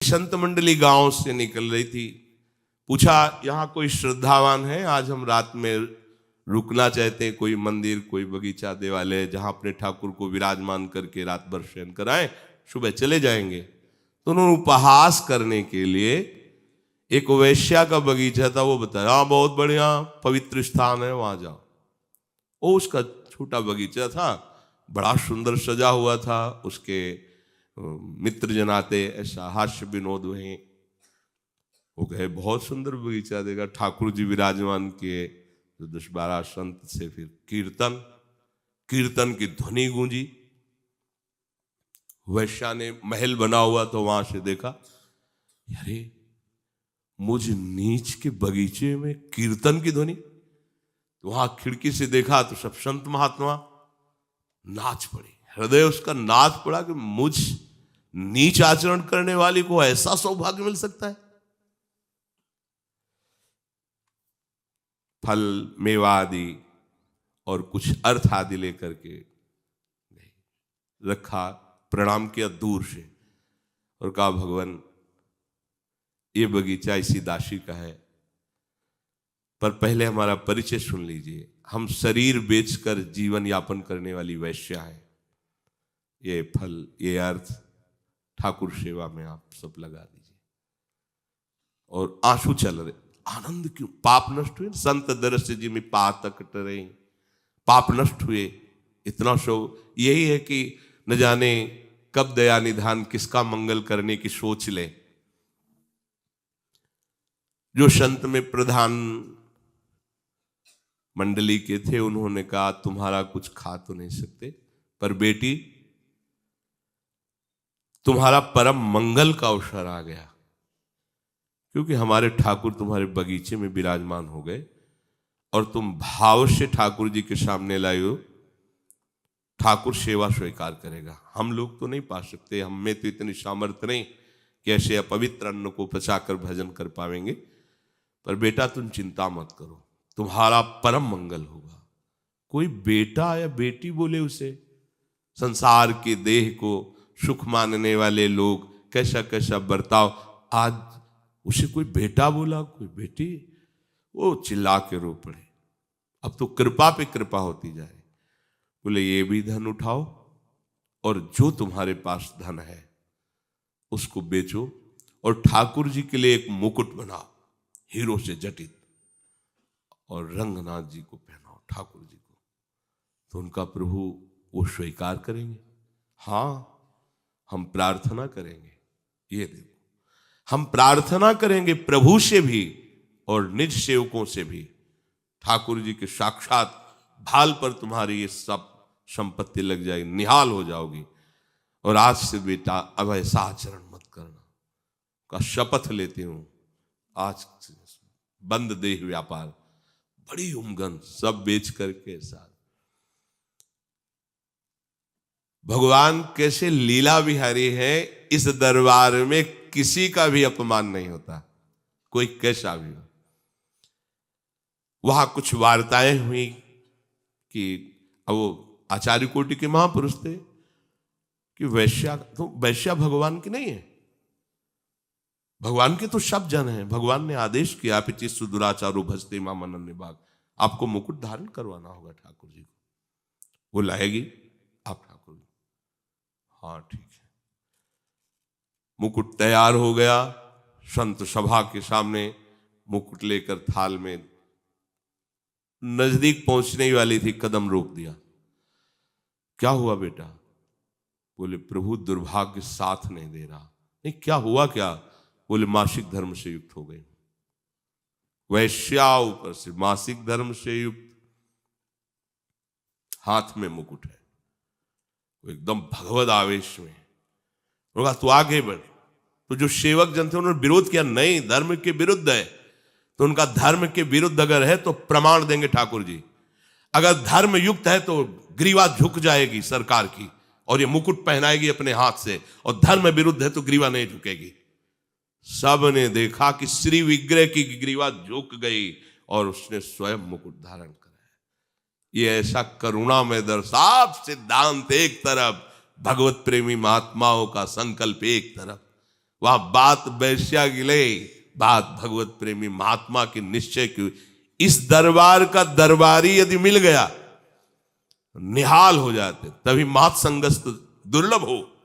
संत मंडली गांव से निकल रही थी। पूछा, यहाँ कोई श्रद्धावान है? आज हम रात में रुकना चाहते हैं, कोई मंदिर, कोई बगीचा, देवालय जहां अपने ठाकुर को विराजमान करके रात भर शयन कराएं, सुबह चले जाएंगे। तो उन्होंने उपहास करने के लिए एक वैश्या का बगीचा था, वो बताया, हाँ बहुत बढ़िया पवित्र स्थान है, वहां जाओ। वो उसका छोटा बगीचा था, बड़ा सुंदर सजा हुआ था। उसके मित्र जन आते, ऐसा हास्य विनोद हुए। वो कहे बहुत सुंदर बगीचा देगा, ठाकुर जी विराजमान किए। तो 10-12 संत से फिर कीर्तन की ध्वनि गूंजी। वैश्या ने महल बना हुआ तो वहां से देखा, अरे मुझ नीच के बगीचे में कीर्तन की ध्वनि। तो वहां खिड़की से देखा तो सब संत महात्मा नाच पड़े। हृदय उसका नाच पड़ा कि मुझ नीच आचरण करने वाली को ऐसा सौभाग्य मिल सकता है। फल मेवा आदि और कुछ अर्थ आदि लेकर के रखा, प्रणाम किया दूर से और कहा, भगवान ये बगीचा इसी दासी का है, पर पहले हमारा परिचय सुन लीजिए। हम शरीर बेचकर जीवन यापन करने वाली वैश्या है। ये फल, ये अर्थ ठाकुर सेवा में आप सब लगा दीजिए। और आंसू चल रहे। आनंद क्यों? पाप नष्ट हुए। संत दरस जी में पातक टरे, पाप नष्ट हुए। इतना शो यही है कि न जाने कब दया निधान किसका मंगल करने की सोच ले। जो संत में प्रधान मंडली के थे, उन्होंने कहा, तुम्हारा कुछ खा तो नहीं सकते, पर बेटी तुम्हारा परम मंगल का अवसर आ गया, क्योंकि हमारे ठाकुर तुम्हारे बगीचे में विराजमान हो गए और तुम भाव से ठाकुर जी के सामने लाए हो। ठाकुर सेवा स्वीकार करेगा। हम लोग तो नहीं पा सकते, हम में तो इतनी सामर्थ्य नहीं कि ऐसे अपवित्र अन्न को पचाकर भजन कर पाएंगे, पर बेटा तुम चिंता मत करो, तुम्हारा परम मंगल होगा। कोई बेटा या बेटी बोले उसे। संसार के देह को सुख मानने वाले लोग कैसा कैसा बर्ताव, आज उसे कोई बेटा बोला, कोई बेटी, वो चिल्ला के रो पड़े। अब तो कृपा पे कृपा होती जाए। बोले ये भी धन उठाओ और जो तुम्हारे पास धन है उसको बेचो और ठाकुर जी के लिए एक मुकुट बनाओ हीरो से जटित, और रंगनाथ जी को पहनाओ, ठाकुर जी को। तो उनका प्रभु वो स्वीकार करेंगे। हाँ, हम प्रार्थना करेंगे। ये देखो, हम प्रार्थना करेंगे प्रभु से भी और निज सेवकों से भी। ठाकुर जी के साक्षात भाल पर तुम्हारी ये सब संपत्ति लग जाएगी, निहाल हो जाओगी। और आज से बेटा अब ऐसा आचरण मत करना का शपथ लेती हूं। आज बंद देह व्यापार, बड़ी उमगन, सब बेच करके साथ। भगवान कैसे लीला विहारी है, इस दरबार में किसी का भी अपमान नहीं होता, कोई कैसा भी हो। वहां कुछ वार्ताएं हुई कि वो आचार्य कोटि के महापुरुष थे कि वैश्या, तो वैश्या भगवान की नहीं है। भगवान के तो सब जन हैं। भगवान ने आदेश किया, आप इस सुदुराचारो भजते मामनन निभाग, आपको मुकुट धारण करवाना होगा ठाकुर जी को। वो लाएगी आप ठाकुर जी। हाँ ठीक है। मुकुट तैयार हो गया। संत सभा के सामने मुकुट लेकर थाल में, नजदीक पहुंचने ही वाली थी, कदम रोक दिया। क्या हुआ बेटा? बोले प्रभु दुर्भाग्य साथ नहीं दे रहा। नहीं, क्या हुआ क्या? बोले मासिक धर्म से युक्त हो गई। वैश्या ऊपर से मासिक धर्म से युक्त, हाथ में मुकुट है, वो एकदम भगवद आवेश में होगा। तू आगे बढ़। तो जो सेवक जन थे उन्होंने विरोध किया, नहीं धर्म के विरुद्ध है। तो उनका धर्म के विरुद्ध अगर है तो प्रमाण देंगे ठाकुर जी। अगर धर्म युक्त है तो ग्रीवा झुक जाएगी सरकार की और ये मुकुट पहनाएगी अपने हाथ से, और धर्म विरुद्ध है तो ग्रीवा नहीं झुकेगी। सब ने देखा कि श्री विग्रह की ग्रीवा झुक गई और उसने स्वयं मुकुट धारण कराया। ये ऐसा करुणामय दर्शाव, सिद्धांत एक तरफ, भगवत प्रेमी महात्माओं का संकल्प एक तरफ। वहां बात वैश्या गिले, बात भगवत प्रेमी महात्मा की निश्चय की। इस दरबार का दरबारी यदि मिल गया निहाल हो जाते। तभी मात संगस्त दुर्लभ हो।